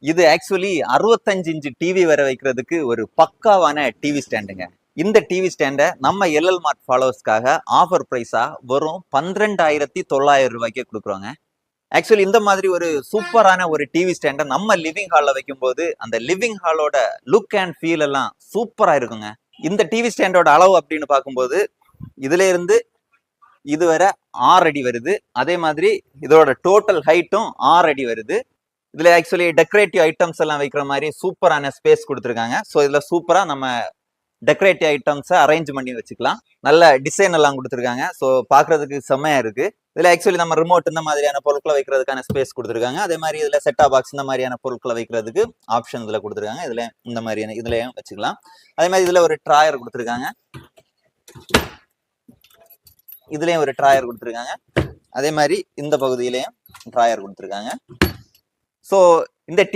இது actually 65 inch TV வர வைக்கிறதுக்கு ஒரு பக்காவான டிவி ஸ்டாண்டுங்க. இந்த டிவி ஸ்டாண்டை நம்ம எல்எல் மார்ட் ஃபாலோவர்ஸ்க்காக ஆஃபர் பிரைஸா வெறும் 12,900 ரூபாய்க்கே கொடுக்குறோங்க. ஆக்சுவலி இந்த மாதிரி ஒரு சூப்பரான ஒரு டிவி ஸ்டாண்டை நம்ம லிவிங் ஹால்ல வைக்கும்போது அந்த லிவிங் ஹாலோட லுக் அண்ட் ஃபீல் எல்லாம் சூப்பரா இருக்குங்க. இந்த டிவி ஸ்டாண்டோட அளவு அப்படின்னு பார்க்கும்போது இதுல இருந்து இதுவரை 6 அடி வருது. அதே மாதிரி இதோட டோட்டல் ஹைட்டும் 6 அடி வருது. இதுல ஆக்சுவலி டெக்கரேட்டிவ் ஐட்டம்ஸ் எல்லாம் வைக்கிற மாதிரி சூப்பரான ஸ்பேஸ் கொடுத்துருக்காங்க. ஸோ இதுல சூப்பரா நம்ம டெக்கரேட்டிவ் ஐட்டம்ஸை அரேஞ்ச் பண்ணி வச்சுக்கலாம். நல்ல டிசைன் எல்லாம் கொடுத்துருக்காங்க. ஸோ பாக்குறதுக்கு செம்மையா இருக்கு. இதுல ஆக்சுவலி நம்ம ரிமோட் இந்த மாதிரியான பொருட்களை வைக்கிறதுக்கான ஸ்பேஸ் கொடுத்துருக்காங்க. அதே மாதிரி இதுல செட்டா பாக்ஸ் இந்த மாதிரியான பொருட்களை வைக்கிறதுக்கு ஆப்ஷன் இதுல கொடுத்துருக்காங்க. இதுல இந்த மாதிரியான இதுலயும் வச்சுக்கலாம். அதே மாதிரி இதுல ஒரு ட்ராயர் கொடுத்துருக்காங்க. இதுலயும் ஒரு ட்ராயர் கொடுத்துருக்காங்க. அதே மாதிரி இந்த பகுதியிலையும் ட்ராயர் கொடுத்துருக்காங்க. ஸோ இந்த